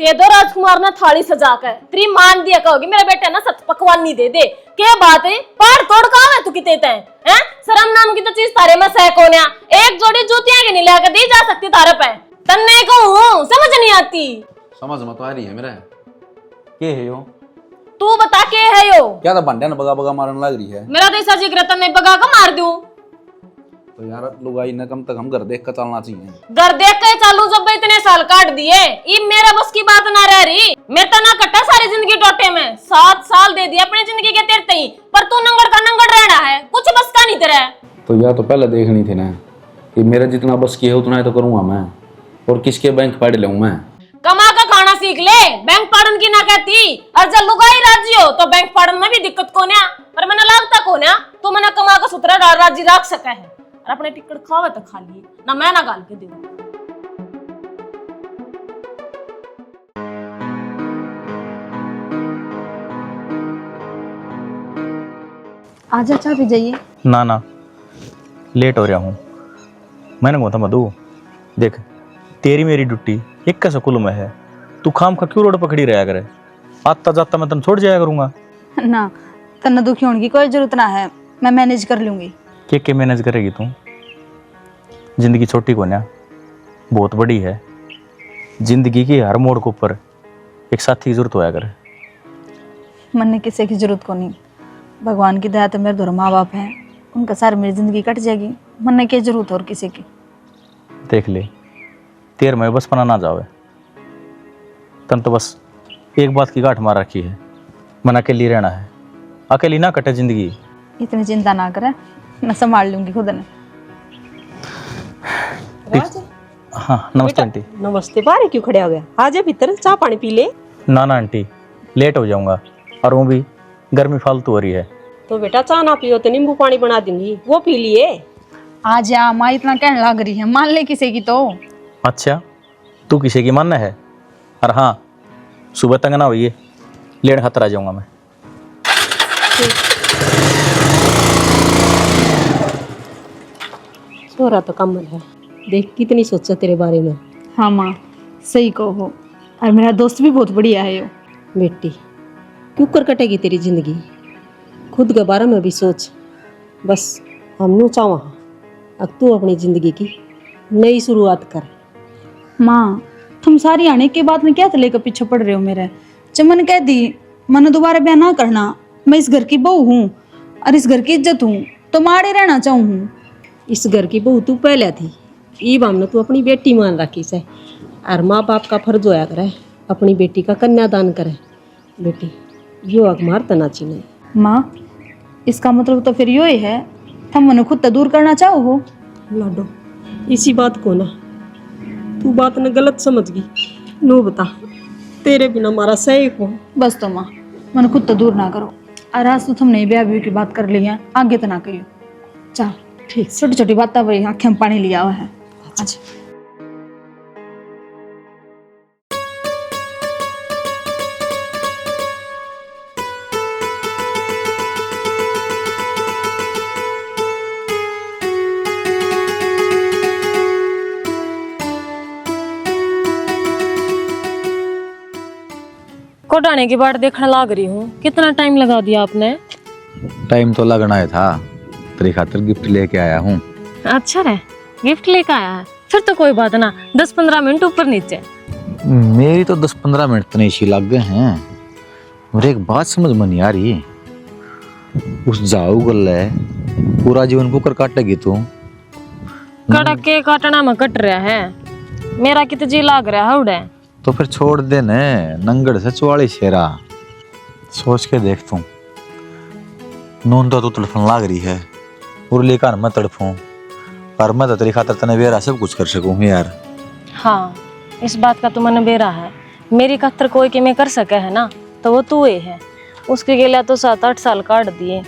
कह दो राजकुमार ने थाली सजा कर तेरी मान दिया कहोगी मेरे बेटे ना सत पकवान नहीं दे दे। क्या बात है पार तोड़ का है तू किते हैं हैं? शर्म नाम की तो चीज तारे में सह कोन्या एक जोड़ी जूतियां के नहीं लाकर दी जा सकती तारे पे तन्ने कहूं समझ नहीं आती। समझ मत आ रही है मेरा के है यो तू बता के है यो क्या था बंडे ने बगा बगा मारने लग रही है। मेरा तो ऐसा जिक्र तन्ने बगा का मार दूं तो यार लुगाई न कम तक हम घर देख कर चलना चाहिए। घर देख के चालू जब इतने साल काट दिए ये मेरा बस की बात ना रह रही। मेरे तो ना कटा सारी जिंदगी टोटे में 7 साल दे दिए अपनी जिंदगी के तेरे ही पर तू नंगड़ का नंगड़ रहना है कुछ बस का नहीं तेरा। तो यह तो पहले देखनी थी ना कि मेरा जितना बस की है उतना ही तो करूंगा मैं और किसके बैंक फाड़ लूं मैं। कमा का खाना सीख ले बैंक फाड़न की ना कहती और जब लुगाई राजी हो तो बैंक फाड़न में भी दिक्कत कोन्या पर मैंने लागता कोन्या तो मैंने कमा का सुतरा राजी रख सका है और अपने टिकट खावे तो खा लिए ना मैं ना गाल के दूं। आजा चाय पी जाइए। ना ना लेट हो रहा हूँ। मैंने कहा था मधु देख तेरी मेरी ड्यूटी एक का स्कूल में है तू खाम खा क्यों रोड पकड़ी रहा करे आता जाता मैं तन छोड़ जाया करूंगा ना तन्ना दुखी होने की कोई जरूरत ना है मैं मैनेज कर लूंगी। के मैनेज करेगी तू जिंदगी छोटी को ना बहुत बड़ी है। जिंदगी के हर मोड़ के ऊपर एक साथी की जरूरत होया करे। मन ने किसी की जरूरत को नहीं भगवान की दया तो मेरे दो माँ बाप हैं उनका सारी मेरी जिंदगी कट जाएगी मन ने क्या जरूरत और किसी की। देख ले तेर में बस पना ना जावे तन तो बस एक बात की गांठ मार रखी है मन अकेली रहना है अकेली ना कटे जिंदगी। इतनी चिंता ना करे मैं संभाल लूंगी खुद ने। हाँ नमस्ते आंटी। नमस्ते बाहर क्यों खड़े हो गया आजा भीतर चाय पानी पी ले। ना ना आंटी लेट हो जाऊंगा और वो भी गर्मी फालतू हो रही है। तो बेटा चाय ना पियो तो नींबू पानी बना दूंगी वो पी लिए। आजा माँ इतना कहने लग रही है मान ले किसी की तो। अच्छा तू किसी की मानना है और हाँ सुबह तक ना हुई लेट खतर आ जाऊंगा मैं। छोरा तो कमल है देख कितनी सोचा तेरे बारे में। हाँ माँ सही कहो और मेरा दोस्त भी बहुत बढ़िया है यो। बेटी क्यों कर कटेगी तेरी जिंदगी खुद के बारे में भी सोच बस हमनू चावा अब तू अपनी जिंदगी की नई शुरुआत कर। माँ तुम सारी आने के बाद में क्या लेकर पीछे पड़ रहे हो मेरे जब मैंने कह दी मैंने दोबारा ब्याह ना करना मैं इस घर की बहू हूँ और इस घर की इज्जत हूँ तो माड़े रहना चाहूँ हूँ। इस घर की बहू तू पहले थी ईब हमने तू अपनी बेटी मान रखी से और माँ बाप का फर्ज होया करे अपनी बेटी का कन्यादान करे। बेटी यो अगमार तना चीने। माँ इसका मतलब तो फिर यो ही है तुम मने खुद तो दूर करना चाहो हो। लाडो इसी बात को ना तू बात ने गलत समझ गई नो बता तेरे बिना हमारा सही को। बस तो माँ मन खुद तो दूर ना करो और आज तो तुमने ब्याह भी की बात कर ली है आगे तो ना करियो। चल ठीक छोटी छोटी बात वही आँखें में पानी लिया हुआ है। अच्छा कोटाने की बाट देखने लग रही हूँ कितना टाइम लगा दिया आपने। टाइम तो लगना है था तेरी खातिर गिफ्ट लेके आया हूँ। अच्छा रे गिफ्ट लेकर आया है फिर तो कोई बात ना 10-15 मिनट ऊपर नीचे। मेरी तो 10-15 मिनट तो नहीं लग गए हैं और एक बात समझ में नहीं आ रही उस जाऊ गल्ले पूरा जीवन को कर काटेगी तू। कड़क के काटना में कट रहा है मेरा कित जी लाग रहा है उड़े। तो फिर छोड़ दे ने नंगड़ से 44 शेरा सोच के देख तू नून तो तू तड़फन लाग रही है और लेकर मैं तड़फूं पर मैं तो तेरी खातर तने बेरा सब कुछ कर सकूं यार। हाँ इस बात का तो मन बेरा है मेरी खातर कोई के में कर सके है ना तो वो तू ही है उसके गेला तो 7-8 साल काट दिए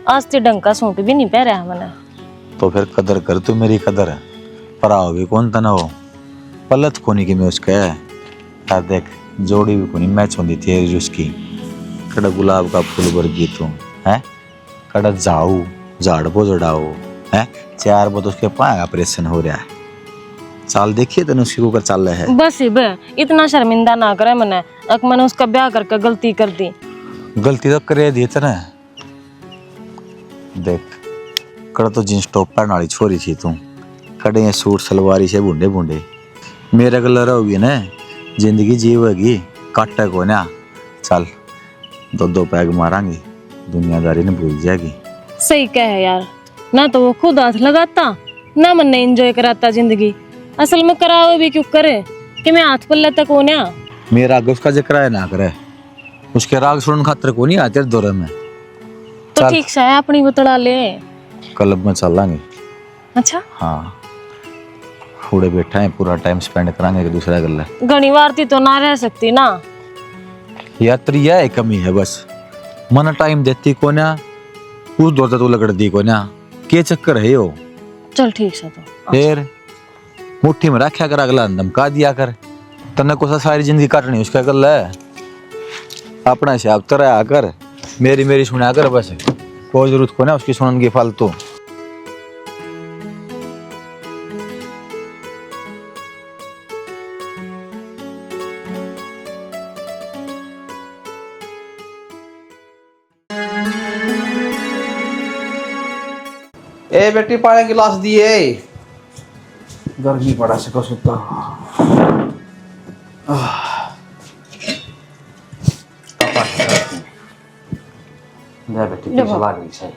आज ते ढंग का सूट भी नहीं पहरा है मैंने। तो फिर कदर कर तू मेरी कदर है पर आओगे कौन तना हो पलत कोनी की मैं उसका है यार देख जोड़ी भी कोनी मैच होती थी उसकी कड़ा गुलाब का फूल वर्गी तू है कड़ा जाऊ झाड़ बो जड़ाओ है 4 बो तो उसके पाए ऑपरेशन हो रहा है चाल देखिए तेने उसकी कुकर चाल है। बस ही बे, इतना शर्मिंदा ना करे मने, अक मैंने उसका ब्याह करके गलती कर दी। गलती तो करे दी तेने। देख कड़ तो जींस टॉप पहन वाली छोरी थी तू, कड़े ये सूट सलवारी से बूढ़े बूढ़े मेरे कलर होगी ना, जिंदगी जीवेगी काटे को ना। चल दो दो पैग मारांगे, दुनियादारी ने भूल जाएगी। सही कहे यार, ना तो वो खुद हाथ लगाता ना मन एंजॉय कराता जिंदगी। असल में करावे भी क्यों करे कि मैं हाथ पल्ले तक हो ना। मेरा आगे उसका जिक्र है ना करे, उसके राग सुनने खातर को नहीं आते दौरे में। तो चल। ठीक है अपनी बतला ले। क्लब में चलेंगे। अच्छा हाँ थोड़े बैठा है, पूरा टाइम स्पेंड करांगे एक दूसरे गल। घनी वारती तो ना रह सकती ना। यात्री है कमी है बस, मन टाइम देती को ना, उस दौर तक तू लगड़ दी को ना, के चक्कर है यो। चल ठीक है तो फिर मुट्ठी में रखा कर, अगला धमका दिया कर। तने को सारी जिंदगी काटनी उसका गल है। अपना हिसाब तरह आकर मेरी मेरी सुना कर बस, कोई जरूरत को ना उसकी सुनने की फालतू। ए बेटी पानी गिलास दिए, गर्मी पड़ा सको सुता। बेटी पीछे लाग रही है।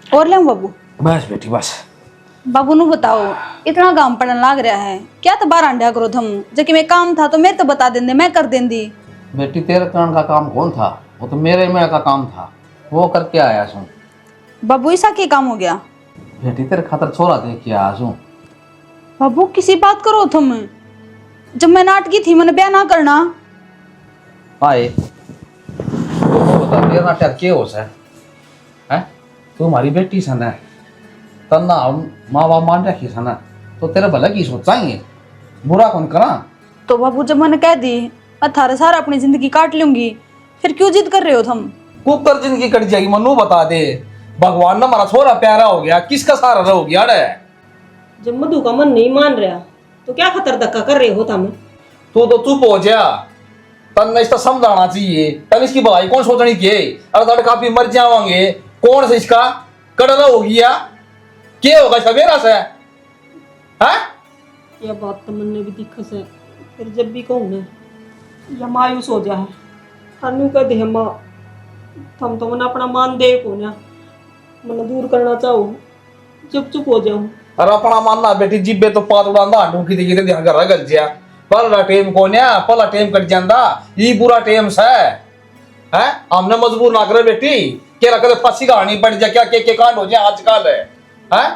और ले बाबू। बस बेटी बस। बाबू नु बताओ, इतना काम पड़न लाग रहा है, क्या तो बाहर अंडा करो थम, जबकि मैं काम था तो मेरे तो बता देंदे, मैं कर देंदी। बेटी तेरे करण का काम कौन था? वो तो मेरे में का काम था, वो करके आया सुन। बाबू ऐसा क्या काम हो गया? बेटी तेरे खातर छोरा दे के आया सुन। बाबू किसी बात करो तुम, जब मैं नाटकी थी मैंने ब्याह ना करना। आए वो बता तेरा नाटक क्या हो सा है? तू हमारी बेटी सन है, तना माँ बाप मान रखी सन है, तो तेरे भला की सोचाएंगे, बुरा कौन करा। तो बाबू जब मैंने कह दी मैं थारे सारा अपनी जिंदगी काट लूंगी, फिर क्यों जिद कर रहे हो तुम? कुकर जिंदगी कट जाएगी, मनु बता दे। भगवान ना हमारा छोरा प्यारा हो गया, किसका सहारा रहो गया रे? जब मधु का मन नहीं मान रहा तो क्या खतर धक्का कर रहे हो तुम? तू तो चुप हो जा, तन इसका समझाना चाहिए। तन इसकी भलाई कौन सोचनी की? अगर लड़का भी मर जावांगे, कौन से इसका कड़रा हो गया, क्या होगा सवेरा से? हैं? यह बात तो मन ने भी दिक्कत है, फिर जब भी कहूँ ना या मायूस हो जाए, हनु कह दे माँ थम तो मन अपना मान दे को ना, मन दूर करना चाहूँ, चुप चुप हो जाऊँ। अरे अपना मानना बेटी, जिब्बे तो पात उड़ांदा ढूंढी दी थे ध्यान कर गल जिया। पहला टेम कोन्या, पहला टेम कट जांदा, ये बुरा टेम से है। हमने मजबूर ना करे बेटी, के रखले फांसी कहानी पड़ जा, क्या के कांड हो जाए आजकल है। हैं?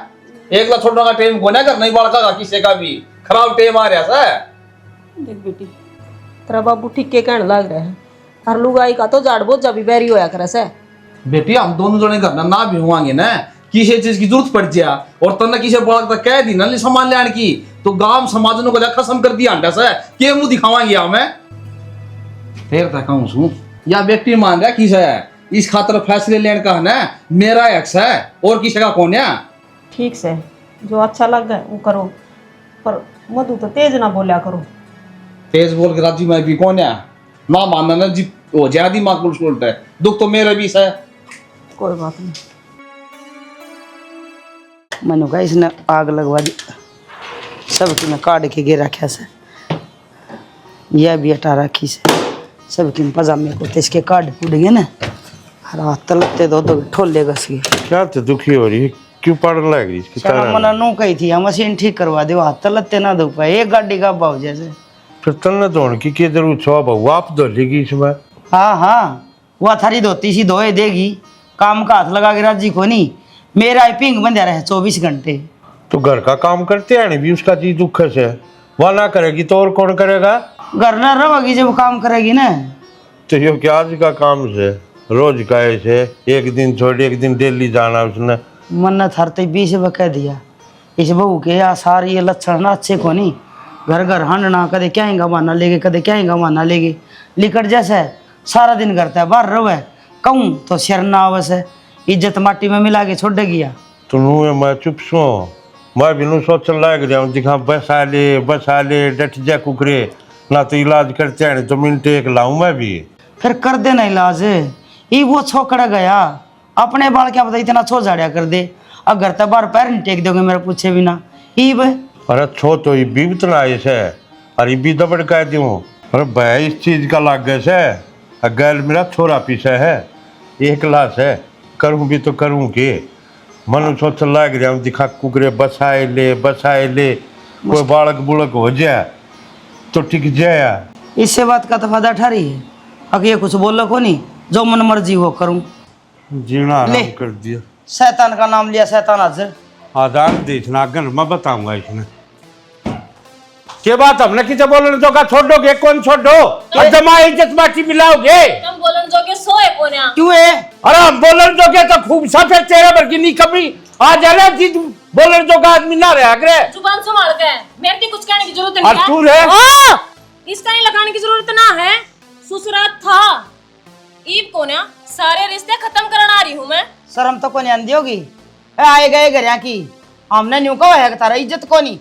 एक ला छोड़ने का टेम कोन्या कर नहीं बड़का का किसी का भी खराब टेम आ रहा से। देख बेटी, तेरा बाबू ठीक के कहने लग रहा है, हर लुगाई का तो झाड़ बोझ भी बैरी होया करे से। बेटी हम दोनों जने घर ना भी हुआंगे ना, किसी चीज की जरूरत पड़ जा और तन्ने किसी बड़ा तक कह दी ना सामान लेने की, तो गांव समाज ने को खत्म कर दिया अंडा से, के मुंह दिखावांगे हमें? फिर तक कहूं सु या बेटी मान रहा किस है, इस खातर फैसले लेने का है ना मेरा हक है, और किसी का कौन है? ठीक से जो अच्छा लग गया वो करो, पर मधु तो तेज ना बोलिया करो। तेज बोल के राजी में भी कौन है? ना मानना ना जी हो ज्यादा माकुल उल्ट है, दुख तो मेरे भी है। कोई बात नहीं। मनु का इसने आग लगवा दी, सबकी ने काट के गिर रखा से, यह भी हटा रखी से, सबकी पजामे को इसके काट फूट गए ना, रात तलते दो ठोले घस गए। क्या तो दुखी हो रही है, क्यों पड़ लग रही इसकी चलो मना नू कही थी मशीन ठीक करवा दो, हाथ तलते ना दो पाए, एक गाड़ी का भाव जैसे। फिर तलने धोने की क्या जरूरत छो बहू, आप धो लेगी इसमें। हाँ हाँ वह थारी धोती सी धोए देगी, काम का हाथ लगा के राजी को नहीं, मेरा ही पिंग बंधा रहे 24 घंटे। तो घर का काम करते हैं भी उसका चीज दुख से, वह ना करेगी तो और कौन करेगा? घर ना रहोगी जब काम करेगी ना। तो ये क्या आज का काम से, रोज का ऐसे एक दिन छोड़ एक दिन डेली जाना उसने। मन थरते 20 कह दिया, इस बहू के आसार ये लक्षण ना अच्छे को नहीं, घर घर हंडना, कदे क्या ही गवाना लेगे, कदे क्या ही गवाना लेगे, लिकट जैसे सारा दिन करता है, बाहर रहो कहूँ तो शर ना आवस है, इज्जत माटी में मिला के छोड़ गया। तो नू मैं चुप सो, मैं भी नू सोच लग रहा हूँ दिखा बस आ ले डट जा कुकरे ना, तो इलाज करते हैं तो मिनट एक लाऊं मैं भी। फिर कर देना इलाज। ये वो छोकड़ा गया अपने बाल क्या पता इतना छो झाड़िया कर दे, अगर तो बार पैर नहीं टेक दोगे मेरे पूछे बिना। ई बे अरे छो तो ये भी इतना ऐसे, अरे भी दबड़ कह दूँ। अरे भाई इस चीज का लाग गए से, गैल मेरा छोरा पीछे है, एक क्लास है, करूँ भी तो करूँ के। मन सोच लग रहा हूँ दिखा कुकरे बसाए ले कोई बालक बुलक हो जाए तो टिक जाए। इससे बात का तो फायदा ठहरी है। अगर ये कुछ बोलो को नहीं, जो मन मर्जी हो करूँ। जीना ले। आराम कर दिया। शैतान का नाम लिया, शैतान हाजिर। आदान देखना अगर मैं बताऊंगा इसने के बात हमने किसे बोलने तो का छोड़ दोगे, कौन छोड़ दो और जमा इज्जत माटी मिलाओगे। हम बोलन जोगे सोए कोन्या। क्यों है? अरे हम बोलने दोगे तो खूब सा फिर तेरा बल्कि नहीं कभी आ जाना चीज बोलने दो का आदमी ना रहा करे। जुबान संभाल के, मेरे को कुछ कहने की जरूरत और नहीं तू है। रे इसका नहीं लगाने की जरूरत ना है। ससुराल था ईब कोन्या, सारे रिश्ते खत्म करना आ रही हूँ मैं। शर्म तो कोनी आंदी होगी। आए गए घर की हमने न्यू कहा है तारा इज्जत कोनी,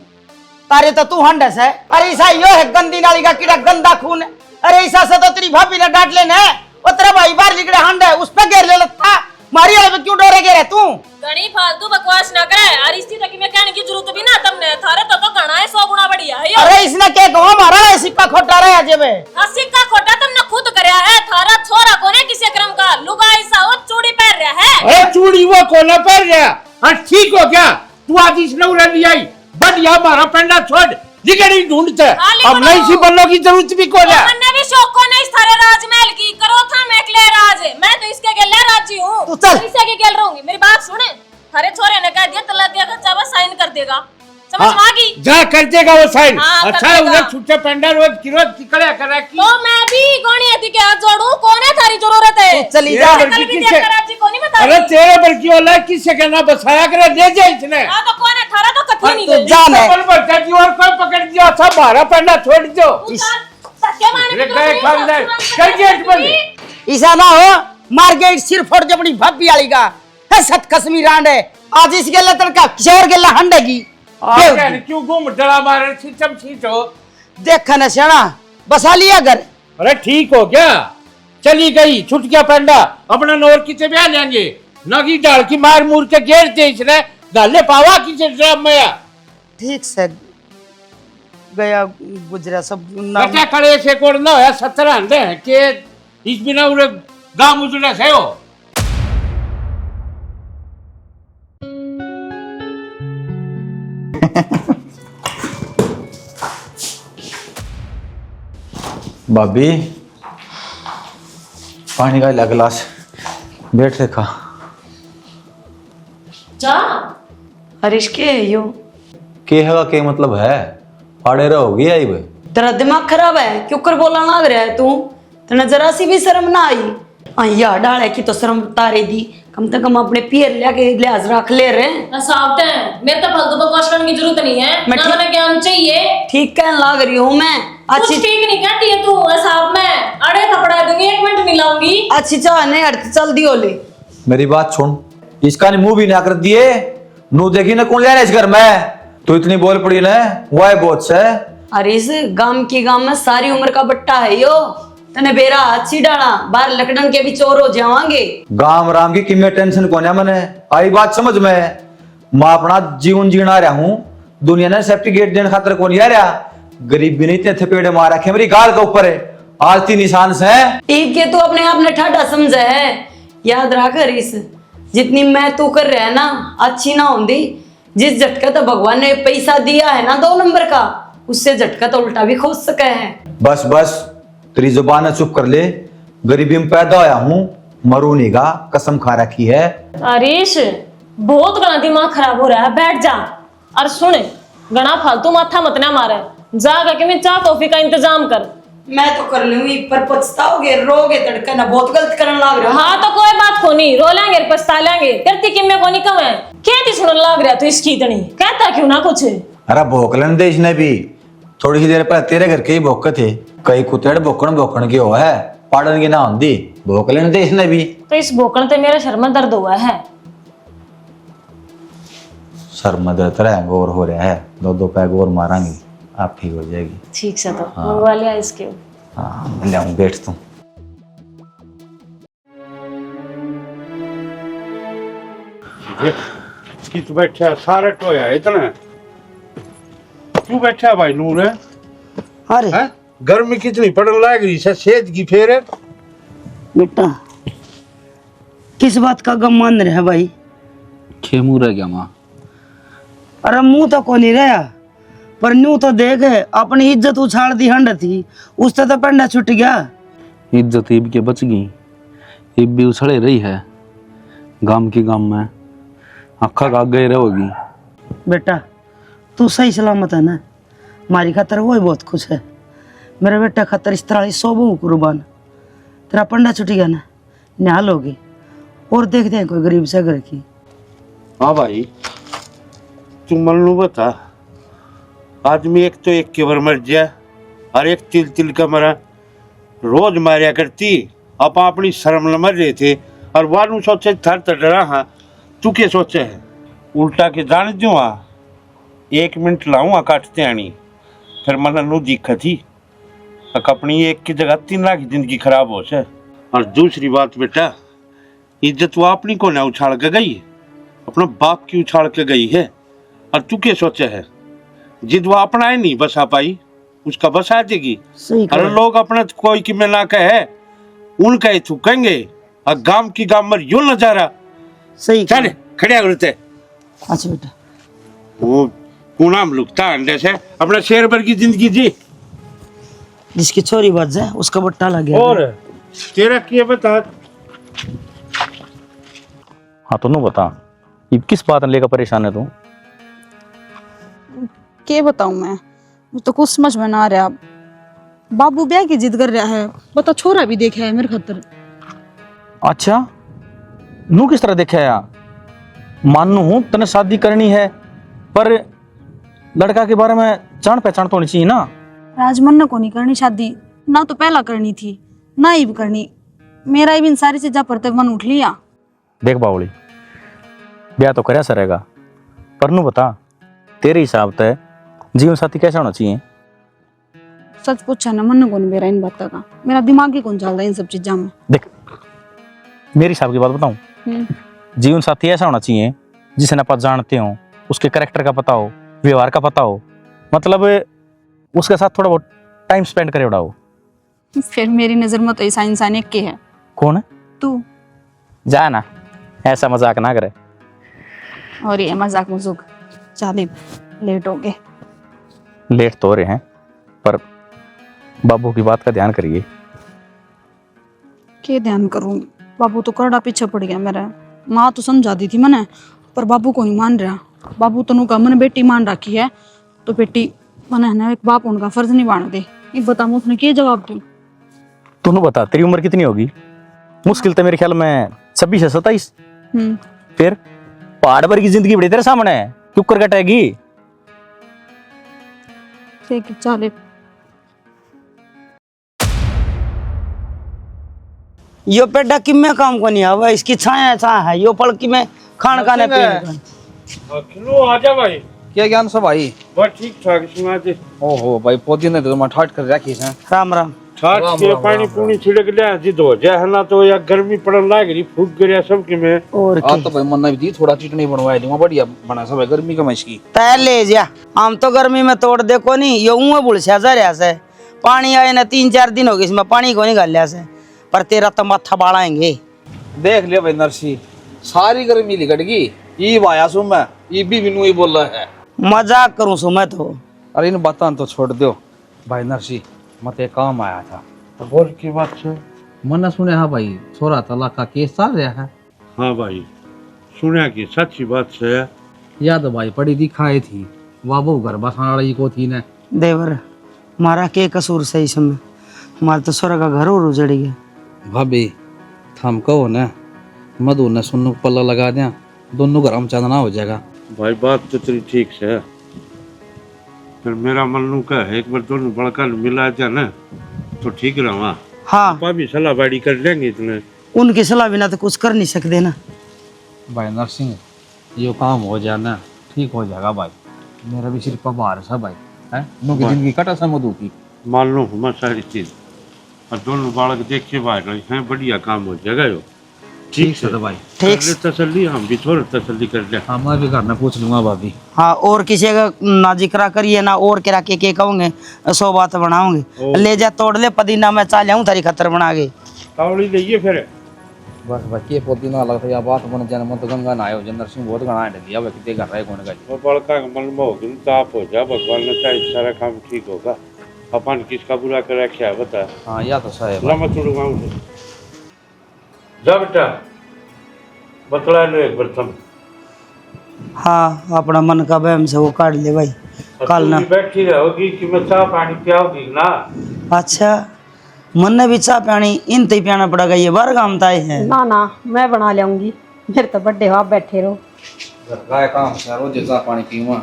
तारे तो तू हंडस है। अरे ऐसा यो है गंदी नाली का कीड़ा, गंदा खून है। अरे ऐसा से तो तेरी भाभी ने डांट लेना है, वो तेरा भाई बाहर निकले हंड है उस पे घेर ले लगता। मारी वाले पे क्यों डरे गे तू? घणी फालतू बकवास ना करे। और इस तक में कहने की जरूरत भी ना तुमने, थारे तो घना है 100 गुना बढ़िया है। अरे इसने क्या कहा मारा है, सिक्का खोटा रहा है अजय में। सिक्का खोटा तुमने खुद करया है। थारा छोरा कोने किसी क्रम का लुगा ऐसा हो चूड़ी पहन रहा है। अरे चूड़ी वो कोना पहन गया। हाँ ठीक हो गया, तू आज इसने उड़ा लिया ही बढ़िया हमारा पेंडा छोड़ जिगड़ी ढूंढते। अब नहीं सी बनने की जरूरत भी कोई है। मैंने भी शौक को नहीं इस थारे राजमहल की करो था मैं अकेले राज, मैं तो इसके गेले राजी हूँ। तू चल। इसे के गेल रहूंगी। मेरी बात सुने, थारे छोरे ने कह दिया तलाक दिया का चावा साइन कर देगा, समझ में आ गई? जा कर देगा वो साइन। हाँ, कर अच्छा देगा। उधर छुट्टे पेंडा रोज किकड़े करा की। तो मैं भी गोणी थी के हाथ जोड़ू, कौन है थारी जरूरत है? तू चली ये जा। बल्कि कल भी किसे- देख राजी को नहीं बता अरे रही। तेरे बल्कि वाला किससे कहना बसाया करे ले जा इसने। हाँ तो कौन है थारा तो कथी नहीं तू गई। जान है। अपन बच्चा की और कोई पकड़ दिया था बारह पेंडा छोड़ दो। सत्य माने रे भी गए तो खान दे, नहीं, कर गेट बंद। ऐसा ना हो मार के सिर फोड़ दे अपनी भाभी वाली का। है सत कसमी रांड है आज इस गेला तड़का किशोर गेला हंडेगी। आगे क्यों घूम डरा मारे छिचम छीचो। देखा ना सियाना बसा लिया घर। अरे ठीक हो गया, चली गई छुट गया पेंडा, अपना नौर किसे ब्याह लेंगे। नगी डाल की मार मूर के घेर दे इसने, गाले पावा किसे ड्राम में। ठीक से गया गुजरा सब नाम। बेटा खड़े से कोड ना होया 70 हंडे हैं के इस बिना उरे गांव उजड़े से हो। भाभी पानी का ला गिलास, बैठ देखा। जा हरीश के यो के है के मतलब है, पाड़े रहोगी आई वे। तेरा दिमाग खराब है, क्यों कर बोला लग रहा है तू? तेने जरा सी भी शर्म ना आई? या डाले की तो शर्म तारे दी, कम से कम अपने पियर लेके लिहाज रख ले रहे। साफ्ट है, मेरे तो फालतू बकवास करने की जरूरत नहीं है। मैं ना ठीक- मैंने ज्ञान चाहिए। ठीक कहने लग रही हूँ मैं। कुछ अच्छी ठीक नहीं कहती है तू। साहब मैं अड़े थपड़ा दूंगी, 1 मिनट नहीं लाऊंगी। अच्छी चाह नहीं हटती, चल दी ओले। मेरी बात सुन, इसका ने मुंह भी ना कर दिए, नू देखी ना कौन ले रहा है इस घर में, तो इतनी बोल पड़ी ना वह बहुत से। अरे इस गांव की गांव में सारी उम्र का बट्टा है यो, तने बेरा अच्छी डाला बाहर लकड़न के भी चोर हो जावांगे। गांव राम की किमें टेंशन कोने मने आई बात समझ में। मैं अपना जीवन जीना रहा हूँ, दुनिया ने सेफ्टी गेट देने खातर कौन आ रहा, गरीबी नहीं इतने थपेड़े मार रखे मेरी गाल के ऊपर है, आलती निशान से। ईद के तू अपने आप ने ठाठा समझा है, याद रख हरीश, जितनी मैं तू कर रहा है ना अच्छी ना होंगी। जिस झटका तो भगवान ने पैसा दिया है ना 2 नंबर का, उससे झटका तो उल्टा भी खोज सका है। बस बस तेरी जुबान चुप कर ले, गरीबी में पैदा होया हूँ, मरू नहीं गा, कसम खा रखी है। हरीश बहुत घना दिमाग खराब हो रहा है, बैठ जा। और सुन, घना फालतू माथा मत ना मारे, जा करके मैं चाय कॉफी का इंतजाम कर। मैं तो कर लूंगी पर पछताओगे, रोगे तड़का ना, बहुत गलत करने लग रहे हो। हाँ तो कोई बात को नहीं, रो लेंगे पछता लेंगे, करती कि मैं को नहीं कम है। कहती सुन लग रहा तो इसकी इतनी कहता क्यों ना कुछ। अरे भोकलन दे इसने भी, थोड़ी ही देर पहले तेरे घर के ही भोक थे, कई कुतेड़ भोकन भोकन के हो है, पाड़न की ना होंगी भूख लेने दे इसने भी। तो इस भोकण ते मेरे शर्मा दर्द हुआ है। सर मदर तरह गौर हो रहा है, 2 पैग और मारांगे आप ठीक हो जाएगी। ठीक से तो मंगवा लिया इसके। हाँ ले आऊँ, बैठ तू। किस बैठा सारे टोया इतना क्यों बैठा भाई नूर है? अरे हैं? गर्मी कितनी पड़न लग रही है, सेज की फेर है। बेटा किस बात का गम मान रहे हैं भाई? खेमू रह गया माँ। अरे मुंह तो को नहीं रहा, पर न्यू तो देख अपनी इज्जत उछाल दी हंड थी, उससे तो पंडा छुट गया। इज्जत ईब के बच गई, ईब भी उछले रही है गांव की गांव में, अक्खा का गए रहोगी। बेटा तू सही सलामत है ना? हमारी खातर वो ही बहुत खुश है। मेरे बेटा खातर इस तरह 100 कुर्बान। तेरा पंडा छुट गया ना, निहाल होगी। और देखते हैं कोई गरीब से घर की। हाँ भाई तू मन लो बता, आदमी एक तो एक के बार मर जाए और एक तिल तिल का मरा रोज मारिया करती। आप अपनी शर्म न मर रहे थे और वानू सोचे थर तो डरा। हाँ तू क्या सोचे है? उल्टा के जान दो 1 मिनट लाऊँ काटते आनी, फिर मन नु दिक्कत ही अपनी एक की जगह 3 लाख की जिंदगी खराब हो से। और दूसरी बात बेटा, इज्जत वो अपनी को ना उछाल के गई, अपना बाप की उछाल के गई है। और तू क्या सोचा है? जिद वो अपना है नहीं बसा पाई, उसका बसा देगी। सही अरे लोग अपने कोई कि मैं ना कहे उनका ही थूकेंगे और गांव की गांव में यूं नजारा। सही चल खड़े होते। अच्छा बेटा वो पूनाम लुकता अंडे से अपना शेर भर की जिंदगी जी। जिसकी छोरी बच जाए उसका बट्टा लग गया। और तेरा क्या बता? हाँ तो नु बता, ये किस बात ने लेकर परेशान है तू? के बताऊं मैं, मुझे तो कुछ समझ में ना आ रहा। बाबू ब्याह की जिद कर रहा है, बता छोरा भी देखा है मेरे खातर। अच्छा नू किस तरह देखा है? मानू हूं तने शादी करनी है, पर लड़का के बारे में जान पहचान तो होनी चाहिए ना। राजमन ने को नहीं करनी शादी, ना तो पहला करनी थी ना ही भी करनी। मेरा ही इन सारी चीजा पर तक मन उठ लिया। देख बावली, ब्याह तो करया सरेगा, पर नू बता तेरे हिसाब से जीवन साथी कैसा होना चाहिए? सच पूछा ना, मन को नहीं मेरा इन बातों का, मेरा दिमाग ही कौन चलता इन सब चीजा में। देख मेरे हिसाब की बात बताऊं, जीवन साथी ऐसा होना चाहिए जिसे आप जानते हो, उसके कैरेक्टर का पता हो, व्यवहार का पता हो, मतलब उसके साथ थोड़ा बहुत टाइम स्पेंड करे उड़ाओ। फिर मेरी नजर में तो ऐसा इंसान एक के है। कौन है? तू। जा ना, ऐसा मजाक ना करे। और ये मजाक मजूक चाले, लेट हो गए। लेट तो हो रहे हैं, पर बाबू की बात का ध्यान करिए। के ध्यान करूं? बाबू तो करड़ा पीछे पड़ गया मेरा। माँ तो समझा दी थी मैंने, पर बाबू को नहीं मान रहा। बाबू तनु का मैंने बेटी मान रखी है, तो बेटी मैंने है ना एक बाप उनका फर्ज निभाने दे। ये बता मैं उसने क्या जवाब दूं? तूने बता तेरी उम्र कितनी होगी? मुश्किल तो मेरे ख्याल में 26 से 27। फिर पहाड़ भर की जिंदगी बड़ी तेरे सामने है, क्यों कर कटेगी? ठीक है चले। यो पेड़ा कि मैं काम को नहीं आवा, इसकी छाया छाया है। यो पल की मैं खान खाने पे किलो आजा भाई। क्या ज्ञान सब भाई? बस ठीक ठाक सुना दे। ओहो भाई पौधी ने तो मैं ठाट कर रखी है। राम राम। ठाट के पानी पूनी छिड़क लिया जिद हो जाए है ना, तो या गर्मी पड़न लाग रही, फूक गया सब की में। और आ तो भाई मन भी दी थोड़ा चटनी बनवाई दूंगा, बढ़िया बना सब है गर्मी का मैच की। तय ले जा, हम तो गर्मी में तोड़ देखो नहीं। यो ऊँ बुलसिया जा रहा से, पानी आए ना 3-4 दिन हो गए, इसमें पानी को नहीं गालिया से, पर तेरा तो माथा बाड़ाएंगे। देख लिया भाई नरसी, सारी गर्मी लिकट गई। ये वाया सु मैं ये भी बिनू ही बोल रहा है। मजाक करूं सो मैं तो। अरे इन बातों तो छोड़ दो भाई नरसी, मत एक काम आया था। तो बोल की बात है? मैंने सुने हाँ भाई छोरा तलाक का केस चल रहा है। हाँ भाई सुना की सच्ची बात से। याद भाई पढ़ी दिखाई थी, वाबू घर बसाने वाली को थी ने। देवर मारा के कसूर से इसमें, हमारा तो सोरा का घर और उजड़ गया। भाभी थम कहो ना, मधु ने सुन्नू को पल्ला लगा दिया, दोनों घर हम चंदना हो जाएगा। भाई बात तो तेरी ठीक है, फिर मेरा मन का है एक बार दोनों बड़का मिला जाए ना तो ठीक रहा। हाँ भाभी सलाह बाड़ी कर लेंगे इतने। उनकी सलाह बिना तो कुछ कर नहीं सकते ना। भाई नरसिंह, ये काम हो जाना ठीक हो जाएगा भाई। मेरा भी सिर्फ बाहर है भाई, है नो की जिंदगी कटा समझू की। मान लो मैं सारी चीज और दोनों बालक देख के बाहर हैं, बढ़िया काम हो जाएगा यो। ठीक है तो भाई, ठीक कर ले तसल्ली, हम भी थोड़ा तसल्ली कर ले। हाँ मैं भी घर में पूछ लूंगा भाभी। हाँ और किसी का ना जिक्रा करिए ना और करा के कहूंगे 100 बात बनाओगे। ले जा तोड़ ले पदीना मैं चाल जाऊं थारी खतर बना के। तावड़ी लइए फिर। बस बच्चे पोती ना लगता या बात मन जन्म तो गंगा ना आयो जन नरसिंह बहुत गणा है दिया कितने कर रहा है कौन का। वो बड़का का मन में होगी ताप हो जा, भगवान ने चाहे सारा काम ठीक होगा। अपन किसका बुरा कर रखा है बता। हाँ या तो सही है। लम्बा तोड़ूंगा उसे। जा बेटा बतला लो एक बार तुम। हाँ अपना मन का बहम से वो काट ले भाई कल ना। बैठी रहोगी कि मैं चाह पानी पियाओगी ना। अच्छा मन ने भी चाह पानी इन ते पियाना पड़ेगा, ये बार काम ताए है। ना ना मैं बना लाऊंगी, मेरे तो बर्थडे हो, आप बैठे रहो। गाय काम से रोज जैसा पानी पीऊंगा।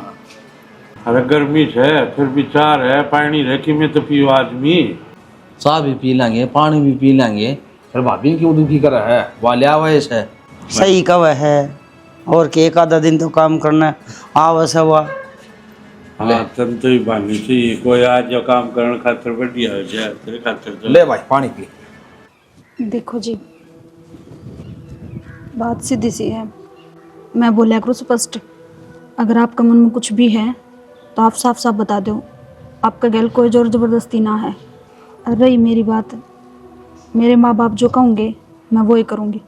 अरे गर्मी है फिर विचार है पानी रखी में तो पियो आदमी। चाय भी पी लेंगे पानी भी पी लेंगे, फिर भाभी क्यों दुखी कर रहा है वाले वयस है। सही कव है और के एक आधा दिन तो काम करना आवश्यक हुआ। हाँ तन तो ही बानी चाहिए कोई आज जो काम करने खातिर बढ़िया हो जाए तेरे खातिर तो। ले भाई पानी पी। देखो जी बात सीधी सी है, मैं बोला करूँ स्पष्ट, अगर आपका मन में कुछ भी है तो आप साफ साफ बता दो। आपका गैल कोई जोर ज़बरदस्ती ना है। और रही मेरी बात, मेरे माँ बाप जो कहोगे मैं वो ही करूँगी।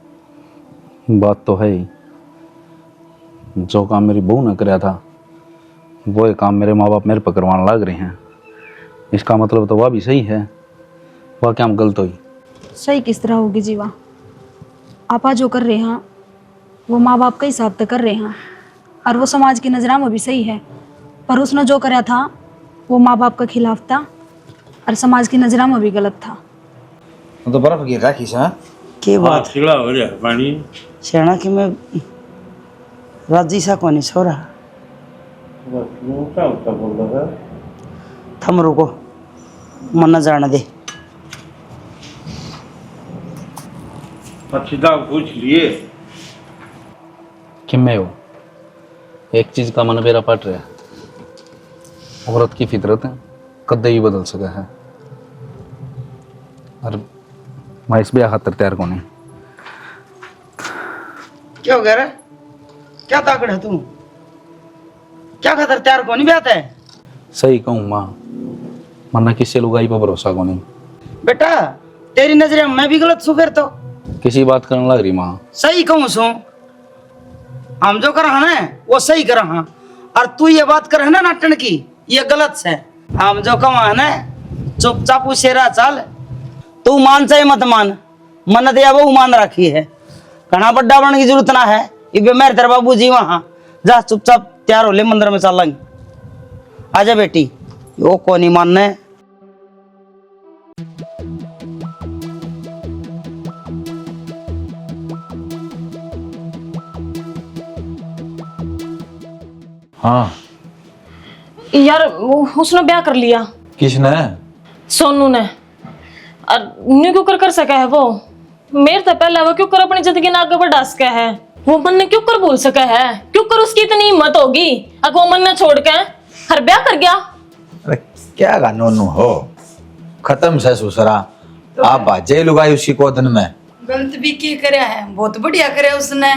बात तो है ही, जो काम मेरी बहू ने कराया था वो काम मेरे माँ बाप मेरे पर करवाने लग रहे हैं। इसका मतलब तो वह भी सही है, वह क्या हम गलत हुई। सही किस तरह होगी जीवा? आपा जो कर रहे हैं वो माँ बाप का हिसाब तो कर रहे हैं और वो समाज की नज़रों में भी सही है, पर उसने जो कराया था वो माँ बाप का खिलाफ था और समाज की नज़रों में भी गलत था। तो बर्फ गिर रहा किसा के बात सिला हो रहा है पानी। सेना कि मैं राजी सा कोनी छोरा ऊँचा ऊँचा बोल रहा है। थम रुको मन न जाने दे। सीधा पूछ लिए कि मैं हो एक चीज का मन मेरा पट रहा है, औरत की फितरत कदे ही बदल सका है और मैं इस ब्याह खातर तैयार को नहीं। क्या हो गया रे? क्या ताकड़ है तू? क्या खातर तैयार को नहीं ब्याहता है? सही कहूँ माँ, मरना किसी लुगाई पर भरोसा को नहीं। बेटा तेरी नजरें मैं भी गलत छू फिर तो। किसी बात करने लग रही माँ। सही कहूँ सो हम जो कर ना वो सही कर हाँ, और तू ये बात कर है ना नाटन की ये गलत है। हम जो कमा है ना चुपचाप शेरा चाल, तू मान चाहे मत मान, मन दिया वो मान रखी है, घना बड्डा बनने की जरूरत ना है। इबे मेरे तेरे बाबू जी वहाँ जा चुपचाप तैयार हो ले मंदिर में चल लेंगे। आजा बेटी वो को नहीं मानने। हाँ यार वो उसने ब्याह कर लिया। किसने? सोनू ने। और न्यू क्यों कर सका है वो? मेरे से पहले वो क्यों कर अपनी जिंदगी ने आगे बढ़ा सका है? वो मन ने क्यों कर बोल सका है? क्यों कर उसकी इतनी हिम्मत होगी अगर वो मन ने छोड़ के हर ब्याह कर गया? अरे क्या गा नोनू हो, खत्म से सुसरा। आप बाजे लुगाई उसी को दिन में गलत भी की करे है, बहुत बढ़िया करे उसने,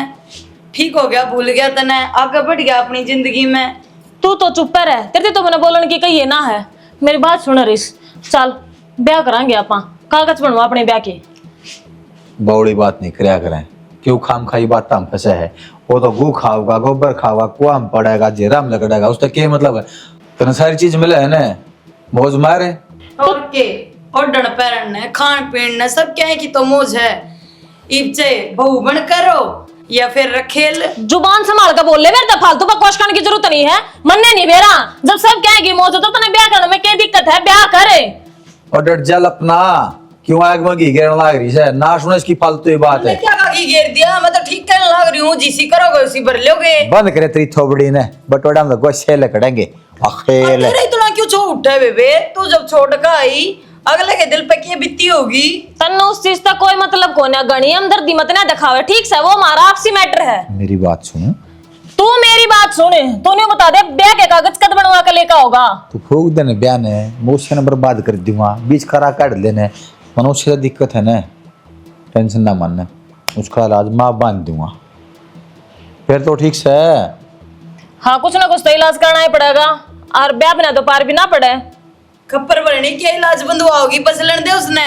ठीक हो गया, भूल गया तने, आगे बढ़ गया अपनी जिंदगी में। तू तो चुप रह, तेरे तो मैंने बोलने की कही है ना है। मेरी बात सुन रिस, चल ब्याह करांगे आपा, कागज बनवा अपने ब्याह के। बौड़ी बात नहीं करया करें, क्यों खाम खाई बात हम फंसे है। वो तो गू खाओगा, गोबर खाओगा, कुआ में पड़ेगा, जेराम लगड़ेगा, उसका क्या मतलब है? तेने सारी चीज मिले है ना, मौज मारे और के ओढ़न पहनने खान पीन सब क्या है कि तो मौज है। इबचे बहू बन करो या फिर रखेल। जुबान संभाल कर बोल ले, मेरे तो फालतू बकवास करने की जरूरत नहीं है। मन ने नहीं बेरा, जब सब कहेगी मौज तो तने ब्याह करने में क्या दिक्कत है? ब्याह करे और डट जल अपना, क्यों आग में घी गिरने लग रही है? ना सुनो इसकी फालतू ही बात है। क्या आगे घेर दिया? मैं तो ठीक कहने लग रही हूँ, जिसी करोगे उसी भर लोगे। बंद करे तेरी थोबड़ी ने, बटोड़ा में गोश्त लकड़ेंगे अखेल। तेरे इतना क्यों छोड़ उठा बेबे? तू जब छोड़ का आई अगले के दिल पे क्या बीती होगी। तन्नू उस चीज का कोई मतलब को ना गणी हमदर्दी मत ना दिखावे, ठीक से? वो हमारा आपसी मैटर है। मेरी बात सुन, तू मेरी बात सुने, तू नहीं बता दे ब्याह के कागज कद बनवा के लेकर होगा। तू फूक देने बयान है, मोशन बर्बाद कर दूंगा, बीच खरा काट लेने, मनुष्य दिक्कत है ना, टेंशन ना मानना, उसका इलाज माँ बांध दूंगा, फिर तो ठीक से। हाँ, कुछ ना कुछ तो इलाज करना ही पड़ेगा, और ब्याह बिना तो पार भी ना पड़े। खप्पर भरने क्या इलाज बंदवाओगी, बस लड़ दे उसने।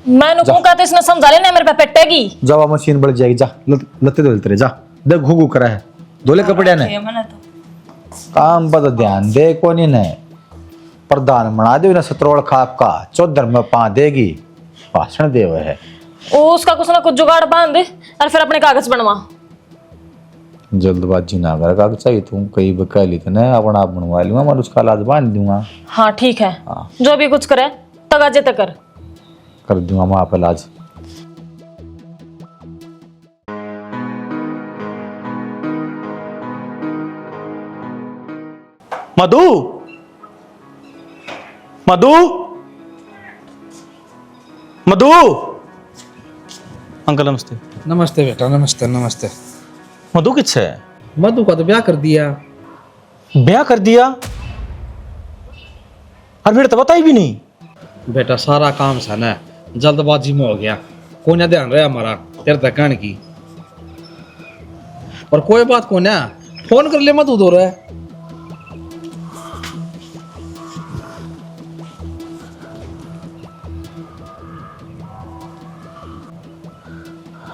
मैंने कहूँ तो इसने समझा लेना, मेरे पे पेटेगी। जावा मशीन बढ़ जाएगी, जा लत्ते धोल तेरे, जा देख घुघू करा है, धोले कपड़े ने काम पर ध्यान दे, कोनी ने प्रधान बना दे ना, सतरोड़ खाप का चौधर में पा देगी, भाषण दे हुए है। उसका कुछ ना कुछ जुगाड़ बांध दे और फिर अपने कागज बनवा। जल्दबाजी ना कर, कागज चाहिए तुम कई बकाली तो नहीं, अपना आप बनवा लूंगा, मैं उसका इलाज बांध दूंगा। हाँ ठीक है, हाँ। जो भी कुछ करे तगाजे तक कर दूंगा मैं आप इलाज। मधु, मधु, मधु। अंकल नमस्ते। नमस्ते बेटा, नमस्ते नमस्ते। मधु किस है? मधु का तो ब्याह कर दिया। ब्याह कर दिया? और मेरे तो बताई भी नहीं। बेटा सारा काम सा ना जल्दबाजी में हो गया, कोई ना ध्यान रहा हमारा तेरे तक कहने की। और कोई बात को ना फोन कर ले, मत उधो रहा है।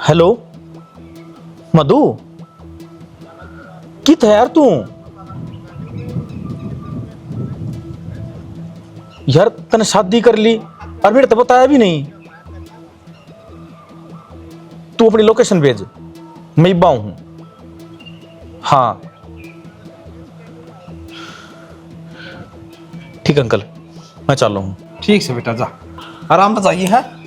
हेलो मधु, कित है यार तू? यार तने शादी कर ली और मेरे तो बताया भी नहीं। तू अपनी लोकेशन भेज, मैं इब्बा हूं। हाँ ठीक अंकल, मैं चल रहा हूं। ठीक से बेटा, जा आराम से जाइए। है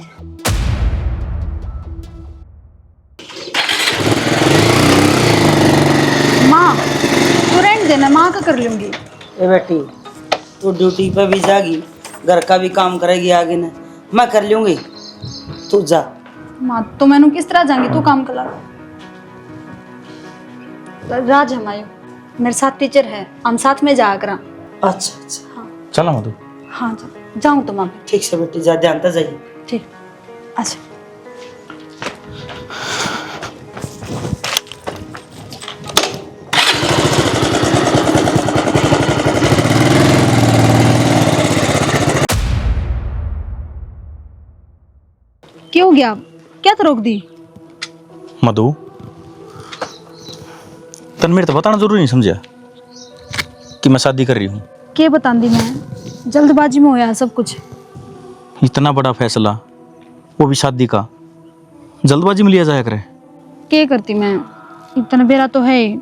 माँ तू रेंट देना, माँ का कर लूंगी। ए बेटी तू ड्यूटी पे भी जागी, घर का भी काम करेगी आगे ने, मैं कर लूंगी, तू जा। माँ तो मैंने किस तरह जाऊंगी, तू काम करा। राज हमारे मेरे साथ टीचर है, हम साथ में जाया करा। अच्छा अच्छा चला मधु। हाँ जाऊँ तो माँ। ठीक से बेटी जा, ध्यान से जाइए। ठीक, अच्छा। क्या हो गया, क्या तो रोक दी? मधु तन मेरे तो बताना जरूरी नहीं समझा कि मैं शादी कर रही हूँ। क्या बता दी मैं, जल्दबाजी में होया सब कुछ। इतना बड़ा फैसला, वो भी शादी का, जल्दबाजी में लिया जाया करे। क्या करती मैं, इतना बेरा तो है ही,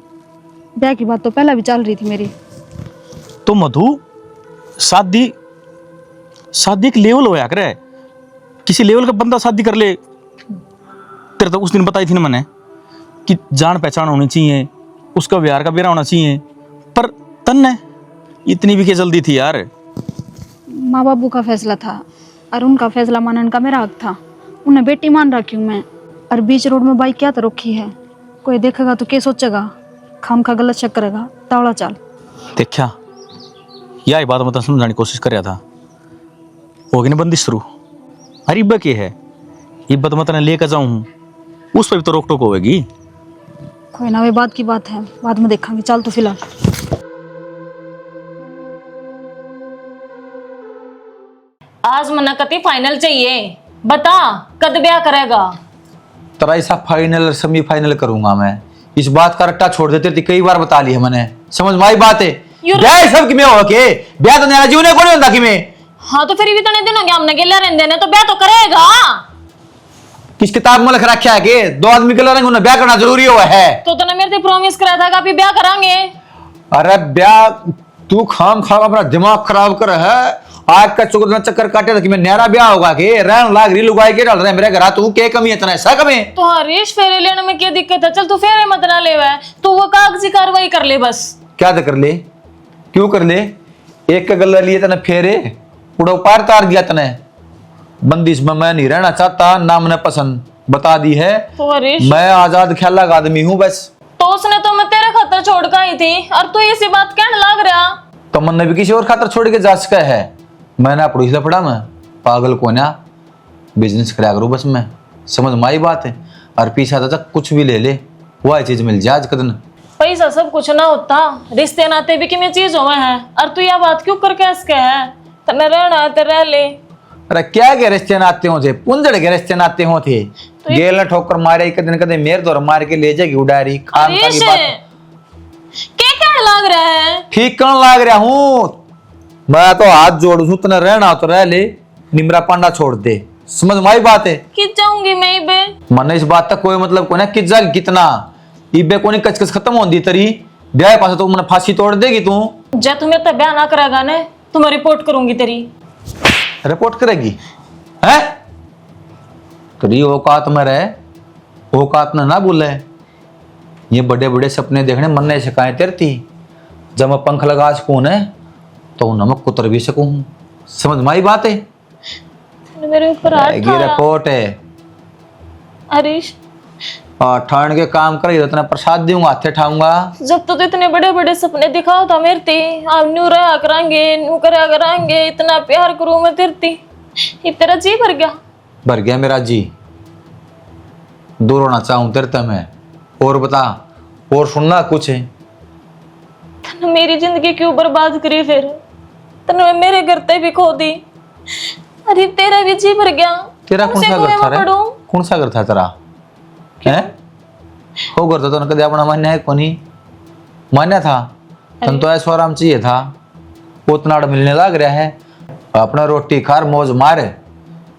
ब्याह की बात तो पहला भी चल रही थी मेरी। तो मधु शादी एक लेवल होया करे, किसी लेवल का बंदा शादी कर ले। तेरे तो उस दिन बताई थी ना मैंने कि जान पहचान होनी चाहिए, उसका व्यवहार का बेरा होना चाहिए, पर तन ने इतनी भी क्या जल्दी थी यार। माँ बाबू का फैसला था और उनका फैसला मानने का मेरा हक था, उन्हें बेटी मान रखी हूँ मैं। और बीच रोड में बाइक क्या तो रखी है, कोई देखेगा तो क्या सोचेगा, खाम खा गलत शक करेगा, तावड़ा चाल। देखा यह बात मैं समझाने की कोशिश कर रहा था, होगी ना बंदिश शुरू। अरे इब्बा के है, इब्बा तो मैं लेकर जाऊँ, उस पर भी तो रोक टोक होगी। कोई ना, वे बात की बात है, बाद में देखेंगे, चल तो फिलहाल। आज मना कति फाइनल चाहिए, बता कद ब्याह करेगा? तेरा ऐसा फाइनल और सेमीफाइनल करूंगा मैं, इस बात का रट्टा छोड़ देते थे, कई बार बता ली है मैंने, समझ में आई बात है। ब्याह सब कि मैं हो के ब्याह तो नया जीवन को नहीं होता कि मैं। हाँ तो फिर भी तो नहीं दिन हो गया हमने गेला रहने देने, तो ब्याह तो करेगा। किस किताब में लिख रखा है कि दो आदमी के लड़ेंगे उन्हें ब्याह करना जरूरी हुआ है? तो तूने मेरे से प्रॉमिस करा था कि अभी ब्याह करांगे। अरे ब्याह तू खाम खा अपना दिमाग खराब कर है, आज का चक्कर काटे था कि मैं नया ब्याह होगा कि रहन लाग री लुगाई के डाल रहे मेरे घर, तू के कमी इतना ऐसा कमी? तो हरीश फेरे लेने में क्या दिक्कत है? चल तू फेरे मत ना ले, तू वो कागजी कार्रवाई कर ले बस। क्या कर ले, क्यों कर ले? एक का गला लिए तना फेरे, पुड़ो पार तार दिया तने। बंदिश में मैं नहीं रहना चाहता, ना मैंने पसंद बता दी है। तो हरीश, मैं आजाद ख्याल का आदमी हूँ बस। तो उसने तो मैं तेरे खातर छोड़ कर आई थी और तू इसी बात कहने लग रहा। तो मन ने भी किसी और खातर छोड़ के जा सका है। मैंने पड़ोसी से पढ़ा, मैं पागल को ना बिजनेस करा करूँ बस। मैं समझ माई बात है। और पीछा था कुछ भी ले ले, वह चीज मिल जाए आज कदन। पैसा सब कुछ ना होता, रिश्ते नाते भी कितनी चीज हुए हैं। और तू यह बात क्यों करके हंसके है? तने रहना है तो रह ले। अरे क्या के रिश्ते नाते हो थे, पुंजड़ के रिश्ते नाते हो थे। गेल ने ठोकर मारे एक दिन कदे मेर तो मार के ले जाएगी उडारी खान का की बात। क्या कहने लग रहा है? ठीक कहने लग रहा हूँ मैं तो। हाथ जोड़ दूं, तने रहना तो रह ले, निमरा पांडा छोड़ दे। समझ माई बात है। किस जाऊंगी मैं इबे? मन इस बात तक कोई मतलब को ना कि जाग कितना इबे को नहीं कचकच खत्म होती तरी ब्याह पास तो मैंने फांसी तोड़ देगी तू। जब तुम्हें तब ब्याह ना करेगा ने तो मैं रिपोर्ट करूंगी तेरी। रिपोर्ट करेगी है? तेरी औकात में रहे, औकात में ना बोले। ये बड़े बड़े सपने देखने मन ने शिकायत तेरती। जब मैं पंख लगा सकूं ने तो नमक कुतर भी सकूं। समझ माई बात है। मेरे ऊपर हाथ ये रिपोर्ट है। हरीश, ठाण के काम कर इतना प्रसाद दूंगा, हाथे ठाऊंगा। जब तो इतने बड़े बड़े सपने दिखाओ था मेरे ते, आप न्यू रहा करांगे, न्यू करा करांगे, इतना प्यार करूं मैं तेरे ते, ये तेरा जी भर गया। भर गया मेरा जी। दूर होना चाहूं तेरे ते मैं। और बता, और सुनना कुछ है? तने मेरी जिंदगी क्यों बर्बाद करी फिर? तने मेरे घर ते भी खो दी। अरे तेरा भी जी भर गया। तेरा कौन सा घर था रे? कौन सा घर था तेरा? हैं? हो घर था तो कदे अपना मान्य है कोनी मान्य था। तन तो ऐसा आराम चाहिए था, उतना मिलने लग रहा है। अपना रोटी खार मौज मार,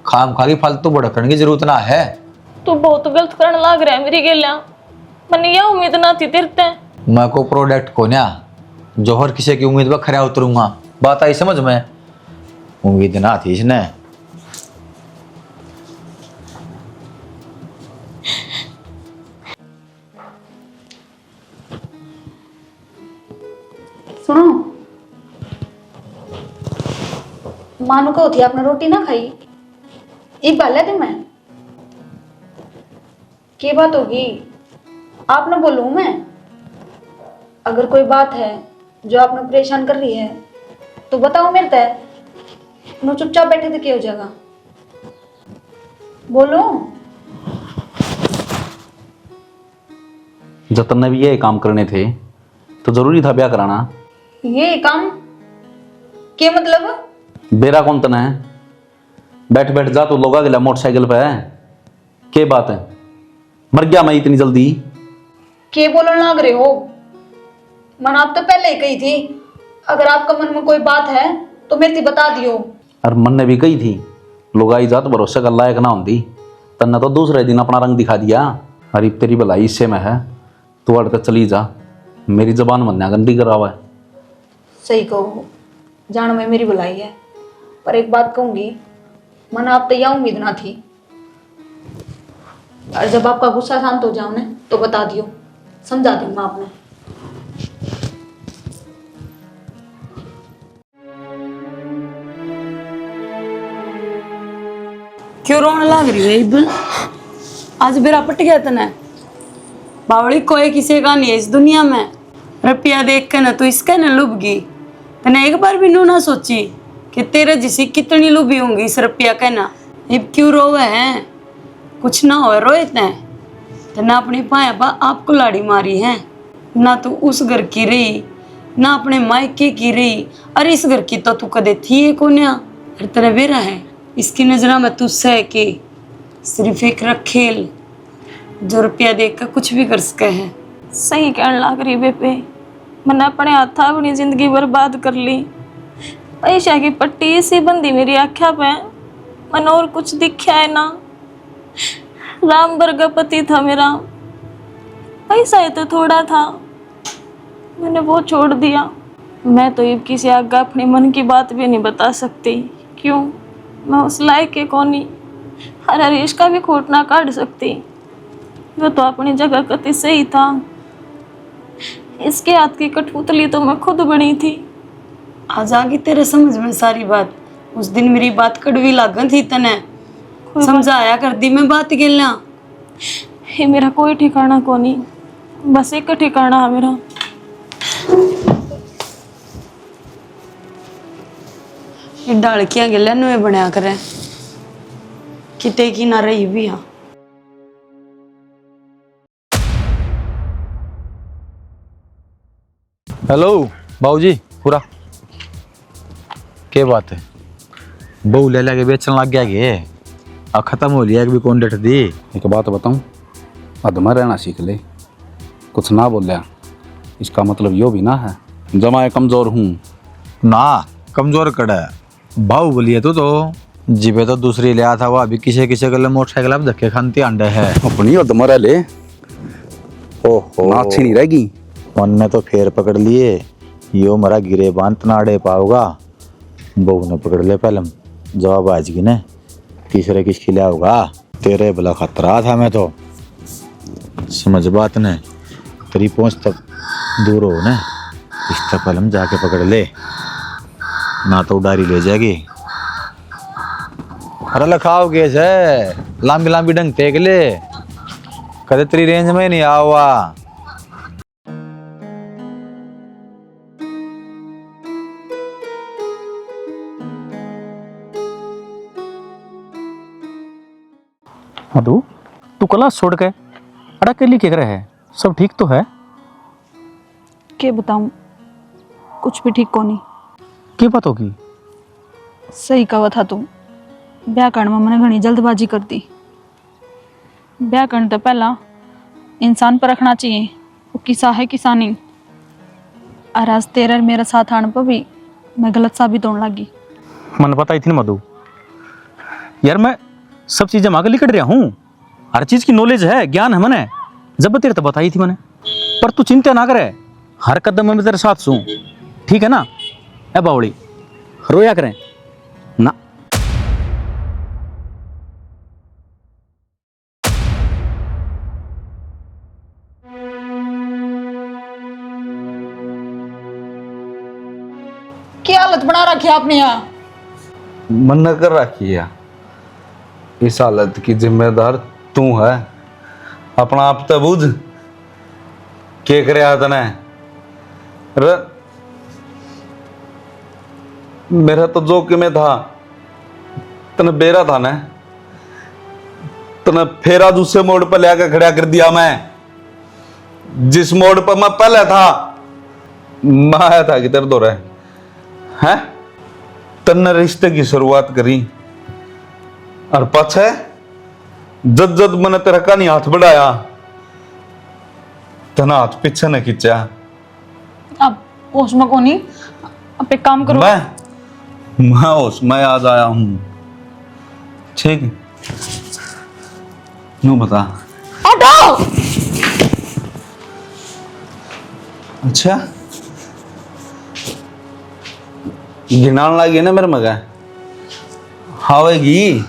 खाम खागी फालतू भड़कने की जरूरत ना है। तू बहुत गलत करने लग रहा है मेरी गेलिया। मैंने यह उम्मीद ना थी तेरे ते। मैं को प्रोडक्ट को ना जोहर किसी की उम्मीद पर खरा उतरूंगा। बात आई समझ में? उम्मीद ना थी इसने। सुनो, मानो को थी आपने रोटी ना खाई, एक बाले थे मैं। क्या बात होगी? आप ना बोलूं मैं। अगर कोई बात है जो आपने परेशान कर रही है तो बताओ मेरे तय। नो चुपचाप बैठे थे क्या हो जाएगा? बोलो। जतन ने भी ये काम करने थे तो जरूरी था ब्याह कराना। ये काम क्या मतलब? बेरा कौन तना है? बैठ बैठ जा तो लोग आ गया मोटरसाइकिल पे है। क्या बात है? मर गया मैं इतनी जल्दी? क्या बोलने लग रहे हो? मन आप तो पहले ही कही थी, अगर आपका मन में कोई बात है तो मेरे से बता दियो। और मन ने भी कही थी लोग आई जात भरोसा कर लायक ना होती। तन्ने तो दूसरे दिन अपना रंग दिखा दिया। अरे तेरी भलाई इससे में है, तू अड़ तक चली जा। मेरी जबान मन्या गंदी करा हुआ है। सही कहो, जान में मेरी बुलाई है, पर एक बात कहूंगी, मन आप तो यह उम्मीद ना थी। और जब आपका गुस्सा शांत हो जाओ ने तो बता दियो, समझा दूंगा आपने। क्यों रोने लग रही है इब? आज बेरा पट गया तना। बावड़ी कोई किसी का नहीं है इस दुनिया में। रुपया देख के ना तू इसका ना लुभ गई। तने एक बार भी नू ना सोची कि तेरे जिसी कितनी लुभी होंगी इस रुपया के ना। इब क्यों रोवे हैं? कुछ ना हो रोए तने ना अपनी पाया बा आपको लाड़ी मारी है, ना तू उस घर की रही, ना अपने मायके की रही। अरे इस घर की तो तू कदे थी है कोन्या। अरे तेरा बेरा है, इसकी नजरा में तू सह के सिर्फ एक रखेल जो रुपया देख कर कुछ भी कर सके है। सही कहने लग रही बेबे। मैंने अपने हाथ अपनी जिंदगी बर्बाद कर ली। पैसा की पट्टी सी बंदी मेरी आँखा पे, मन और कुछ दिखा है ना। राम वर्गा पति था मेरा, पैसा ही तो थोड़ा था, मैंने वो छोड़ दिया। मैं तो ये किसी आगे अपने मन की बात भी नहीं बता सकती। क्यों? मैं उस लायक के कोनी। हर हरीश का भी खोट ना काट सकती। वो तो अपनी जगह कति सही था। इसके हाथ की कठपुतली तो मैं खुद बनी थी। आज आ गई तेरे समझ में सारी बात। उस दिन मेरी बात कड़वी लागन थी तने समझाया कर दी मैं बात गिलना। हे मेरा कोई ठिकाना को नहीं, बस एक ठिकाना है मेरा। ये डालकियां गिल्ला नुए बनया करे किते की ना रही भी हाँ। हेलो बाबूजी पूरा क्या बात है? बहू ले लेके बेचने लग गया गे, अब खत्म हो लिया कि भी कौन डेट दी? एक बात बताऊं, अदमा रहना सीख ले, कुछ ना बोलिया इसका मतलब यो भी ना है जमा कमजोर हूँ। ना कमजोर कड़ा भाव बोलिए तो जिबे तो दूसरी लिया था, वह अभी किसे किसे गले मोटरसाइकिल अब धक्के खानती अंडे है। अपनी अदमा रह ले, ओहो ना अच्छी नहीं रहेगी। उनने तो फेर पकड़ लिए, यो मरा गिरे बांध नाड़े पाओगा। बहू ने पकड़ ले पहले, जवाब आज की ने तीसरे किसकी लिया होगा? तेरे भला खतरा था मैं तो, समझ बात ने तेरी पहुंच तक दूर हो ने, इस तक पहले जाके पकड़ ले, ना तो उडारी ले जाएगी। अरे लखाओ केस है, लांबी लांबी डंग फेंक ले, कदे तेरी रेंज में नहीं आवा। मधु तू क्लास छोड़ के अड़ा के लिए क्या करे है? सब ठीक तो है? के बताऊं, कुछ भी ठीक को नहीं। क्या बात होगी? सही कहा था तू, ब्याह करने में मैंने घनी जल्दबाजी कर दी। ब्याह करने तो पहला इंसान पर रखना चाहिए वो किसा है किसा नहीं। और आज तेरा और मेरा साथ आने पर भी मैं गलत साबित होने लगी। मन बताई थी ना मधु, यार मैं सब चीजें आगे लिखट रहा हूँ, हर चीज की नॉलेज है, ज्ञान है मैंने, जब तेरे तो बताई थी मैंने। पर तू चिंता ना करे, हर कदम में मैं तेरे साथ हूँ, ठीक है ना? ए बावड़ी रोया करें ना। क्या हालत बना रखी है आपने यहाँ? मन न कर रखी है, इस हालत की जिम्मेदार तू है। अपना आप तो बुझ के करे तने। मेरा तो जोक में था, तने बेरा था ना, तने फेरा दूसरे मोड़ पर लेकर खड़ा कर दिया। मैं जिस मोड़ पर मैं पहले था, मैं आया था कि तेरे दो रहे हैं, तन्ने रिश्ते की शुरुआत करी और पछे जद जद मैंने तेरा का नहीं हाथ बढ़ाया, तना हाथ पीछे न खींचा। अब होश में कौन? अब एक काम करो, मैं होश में आज आया हूं, ठीक है? यूं बता। अच्छा गिनान लगी ना मेरे मगा हावेगी,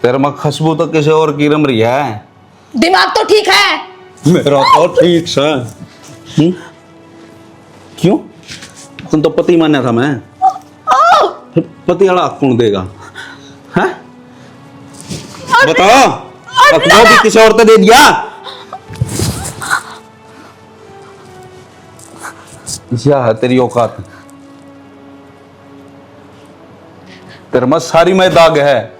तेरे में खुशबू तो किसी और की रम रही है। दिमाग तो ठीक है मेरा तो ठीक है। क्यों? तुम तो पति माना था मैं, फिर पति वाला हक कौन देगा? हैं? बताओ, वो भी किसी और को दे दिया? क्या है तेरी औकात? तेरे में सारी में दाग है।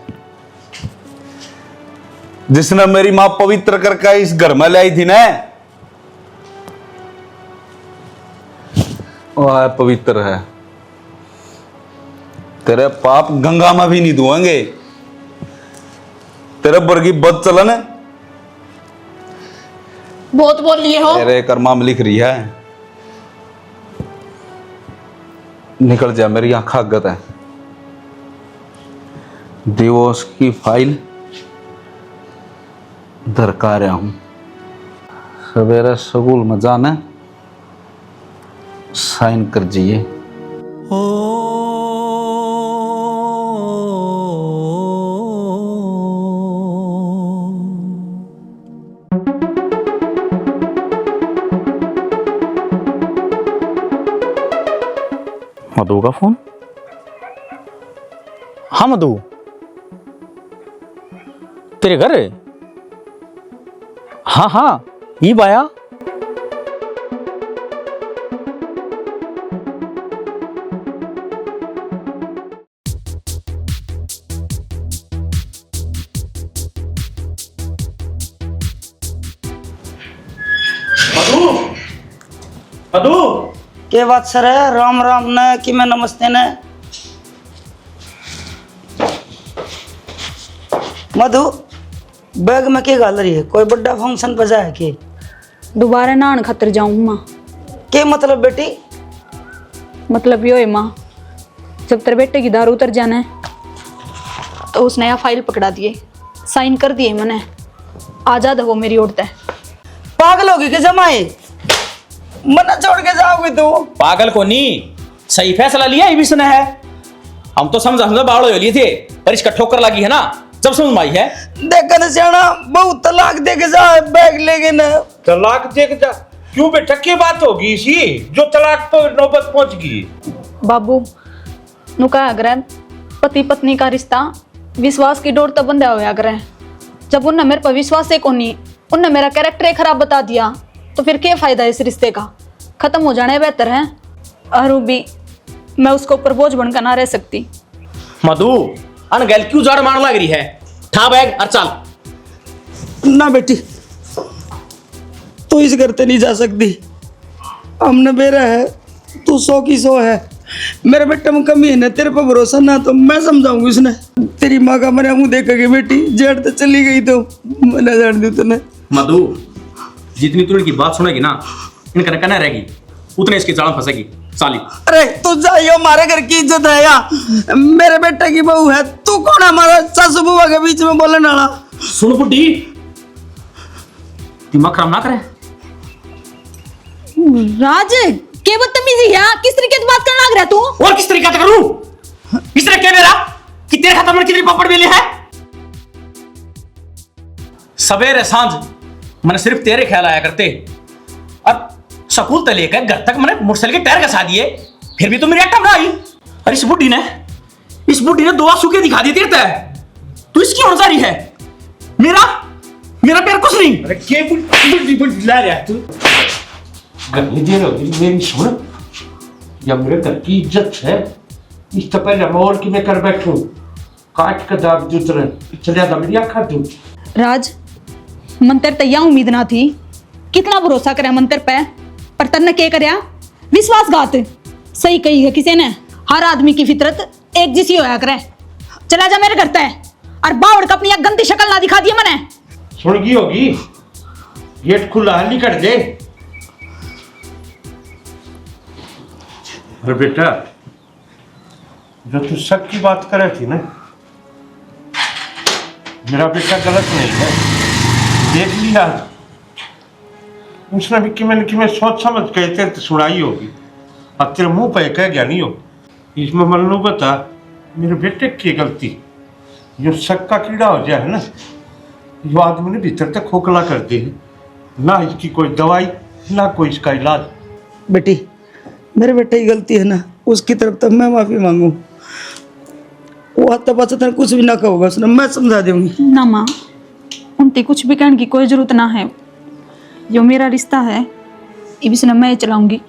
जिसने मेरी मां पवित्र करके इस घर में लाई थी ना, वह पवित्र है। तेरे पाप गंगा में भी नहीं धोएंगे। तेरे वर्गी बद चलन बहुत बोल लिए हो। तेरे कर्मा में लिख रही है, निकल जा, मेरी आंख आगत है। डिवोर्स की फाइल दरकार रहा हूं, सवेरे स्कूल में जाना, साइन कर दीजिए। मधु का फोन? हाँ मधु, तेरे घर है? हाँ हाँ, ये बाया। मधु, मधु, के बात सर है? राम राम न कि मैं नमस्ते न। मधु, बैग में क्या गाल रही है? कोई बड़ा फंक्शन बजा है के? दोबारा नान खतर जाऊँ माँ। के मतलब बेटी? मतलब यो है माँ, जब तेरे बेटे की दारू उतर जाना है तो उसने यह फाइल पकड़ा दिए, साइन कर दिए मैंने, आजाद है वो मेरी औरत है। पागल होगी के जमाए? मना छोड़ के जाओगे तू? पागल को नहीं, सही फैसला लिया ही विष्णु है। हम तो समझा बावड़े हो लिए थे, पर इसका ठोकर लगी है ना, जब समझ में आई है। देखा ना सियाना, बहुत तलाक दे के जा, बैग लेके ना। तलाक दे के जा? क्यों बेटा, क्या बात होगी इसी जो तलाक पर नौबत पहुंच गई? बाबू नु कहा अगर पति पत्नी का रिश्ता विश्वास की डोर तब बंधा होया करे। जब उनने मेरे पर विश्वास है कोनी, उनने मेरा कैरेक्टर खराब बता दिया, तो फिर क्या फायदा इस रिश्ते का? खत्म हो जाने बेहतर है। और भी मैं उसके ऊपर बोझ बनकर ना रह सकती। मधु, अनगैल क्यों जड़ मार लग रही है? ठा बैग और चल। ना बेटी, तू इस घर ते नहीं जा सकती। हमने बेरा है, तू 100 की 100 है। मेरे बेटे में कमी है ना, तेरे पर भरोसा ना तो मैं समझाऊंगी उसने। तेरी माँ का मरे मुंह देखेगी बेटी, जेठ तो चली गई तो मैं जान दू तूने। मधु, जितनी तू इनकी बात सुनेगी ना, इनका कहना रहेगी, उतने इसकी जाल फंसेगी साली। अरे तू जाइयो, हमारे घर की इज्जत है या? मेरे बेटे की बहू है, तू कौन है हमारा सासू बुआ के बीच में बोलने वाला? सुन बुड्ढी, दिमाग खराब ना करे। राज के बदतमीजी है, किस तरीके से बात करने लग रहा तू? और किस तरीके से करूं? इस तरह क्या मेरा कि तेरे खाते में कितनी पापड़ बेले है? सवेरे सांझ मैंने सिर्फ तेरे ख्याल आया करते, अब स्कूल तक लेकर घर तक मैंने मोटरसाइकिल के टायर घसा दिए, फिर भी तो मेरी आइटम ना आई। और इस बुड्ढी ने 2 सूखे दिखा दिए तेरे तक। तू इसकी होने जा रही है, मेरा पैर कुछ नहीं। अरे क्या बुढ़ी ला रहा है तू? गंदी देर होगी मेरी सुन, या मेरे घर की इज्जत है, इस तो पहले मोर की मैं कर बैठूं, काट का दाब दूसरे चले जा मेरी आंखा तू। राज, मंतर तैया उम्मीद ना थी, कितना भरोसा करे मंतर पे, पर तन्ने क्या करया? विश्वासघात। सही कही है किसी ने, हर आदमी की फितरत एक जैसी होया करे। चला जा मेरे घर ते, और बावड़ का अपनी एक गंदी शक्ल ना दिखा दिया मैंने। सुन गई होगी, गेट खुला है, निकल दे। अरे बेटा, जो तू शक की बात करे थी ना, मेरा बेटा गलत नहीं है, देख लिया उसने भी कि मैं सोच समझ कहते तो सुनाई होगी। अब तेरे मुंह पे कह गया नहीं हो, इसमें मन लो बता मेरे बेटे की गलती। जो शक का कीड़ा हो जाए ना, जो आदमी ने भीतर तक खोखला कर दे, ना इसकी कोई दवाई ना कोई इसका इलाज। बेटी, मेरे बेटे की गलती है ना, उसकी तरफ तब मैं माफी मांगू। वो हत्ता पाता कुछ भी ना कहोगा उसने, मैं समझा दूंगी। ना माँ, उनती कुछ भी कहने की कोई जरूरत ना है। जो मेरा रिश्ता है, ये भी मैं चलाऊंगी।